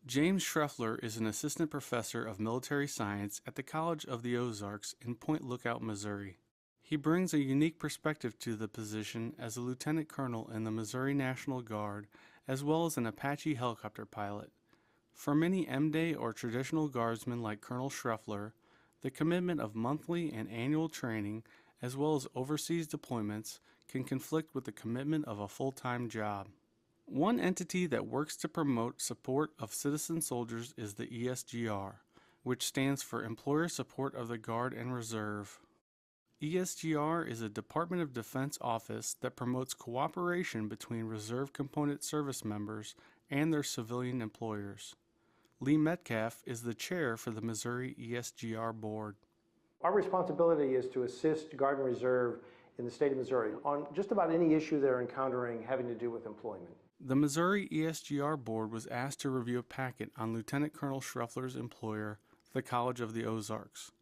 James Schreffler is an assistant professor of military science at the College of the Ozarks in Point Lookout, Missouri. He brings a unique perspective to the position as a lieutenant colonel in the Missouri National Guard, as well as an Apache helicopter pilot. For many M-Day or traditional Guardsmen like Colonel Schreffler, the commitment of monthly and annual training, as well as overseas deployments, can conflict with the commitment of a full-time job. One entity that works to promote support of citizen soldiers is the ESGR, which stands for Employer Support of the Guard and Reserve. ESGR is a Department of Defense office that promotes cooperation between Reserve Component service members and their civilian employers. Lee Metcalf is the chair for the Missouri ESGR Board. Our responsibility is to assist Guard and Reserve in the state of Missouri on just about any issue they're encountering having to do with employment. The Missouri ESGR Board was asked to review a packet on Lieutenant Colonel Schreffler's employer, the College of the Ozarks.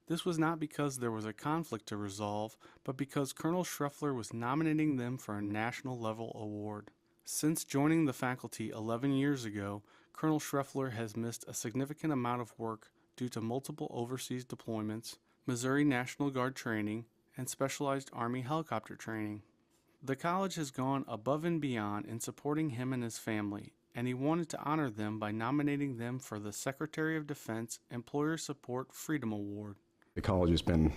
This was not because there was a conflict to resolve, but because Colonel Schreffler was nominating them for a national level award. Since joining the faculty 11 years ago, Colonel Schreffler has missed a significant amount of work due to multiple overseas deployments, Missouri National Guard training, and specialized Army helicopter training. The college has gone above and beyond in supporting him and his family, and he wanted to honor them by nominating them for the Secretary of Defense Employer Support Freedom Award. The college has been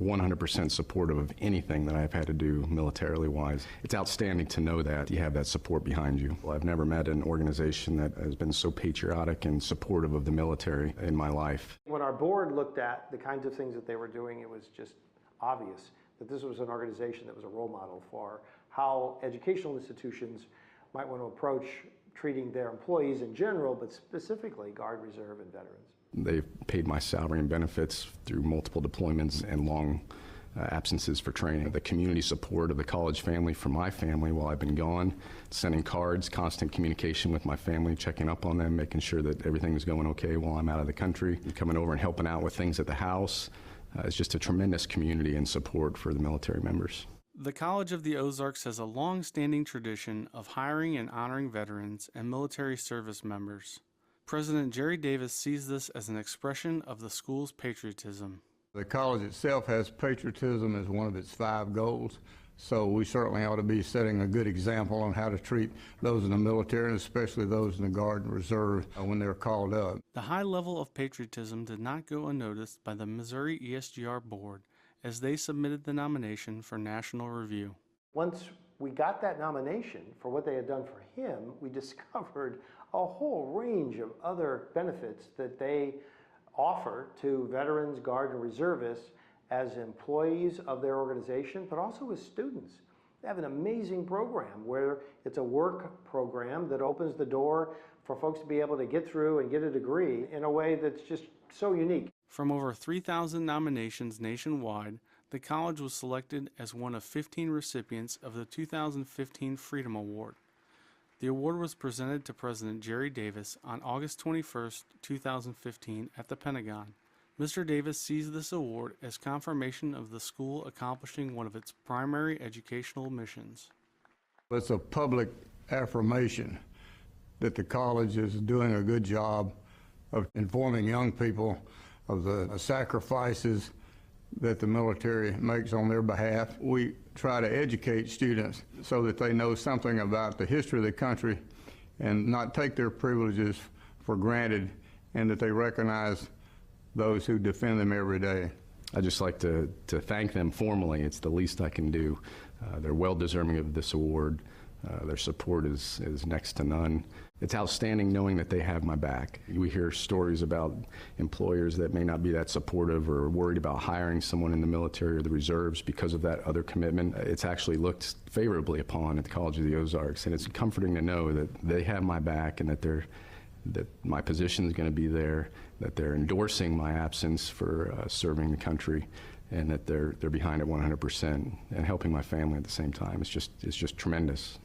100% supportive of anything that I've had to do militarily-wise. It's outstanding to know that you have that support behind you. Well, I've never met an organization that has been so patriotic and supportive of the military in my life. When our board looked at the kinds of things that they were doing, it was just obvious that this was an organization that was a role model for how educational institutions might want to approach treating their employees in general, but specifically Guard, Reserve, and veterans. They've paid my salary and benefits through multiple deployments and long absences for training. The community support of the college family for my family while I've been gone, sending cards, constant communication with my family, checking up on them, making sure that everything is going okay while I'm out of the country, coming over and helping out with things at the house. It's just a tremendous community and support for the military members. The College of the Ozarks has a long-standing tradition of hiring and honoring veterans and military service members. President Jerry Davis sees this as an expression of the school's patriotism. The college itself has patriotism as one of its 5 goals, so we certainly ought to be setting a good example on how to treat those in the military, and especially those in the Guard and Reserve when they're called up. The high level of patriotism did not go unnoticed by the Missouri ESGR Board as they submitted the nomination for national review. Once we got that nomination for what they had done for him, we discovered a whole range of other benefits that they offer to veterans, Guard, and Reservists as employees of their organization, but also as students. They have an amazing program where it's a work program that opens the door for folks to be able to get through and get a degree in a way that's just so unique. From over 3,000 nominations nationwide, the college was selected as one of 15 recipients of the 2015 Freedom Award. The award was presented to President Jerry Davis on August 21, 2015 at the Pentagon. Mr. Davis sees this award as confirmation of the school accomplishing one of its primary educational missions. It's a public affirmation that the college is doing a good job of informing young people of the sacrifices that the military makes on their behalf. We try to educate students so that they know something about the history of the country and not take their privileges for granted, and that they recognize those who defend them every day. I'd just like to thank them formally. It's the least I can do. They're well deserving of this award. Their support is next to none. It's outstanding knowing that they have my back. We hear stories about employers that may not be that supportive or worried about hiring someone in the military or the reserves because of that other commitment. It's actually looked favorably upon at the College of the Ozarks, and it's comforting to know that they have my back and that my position is going to be there, that they're endorsing my absence for serving the country, and that they're behind it 100% and helping my family at the same time. It's just tremendous.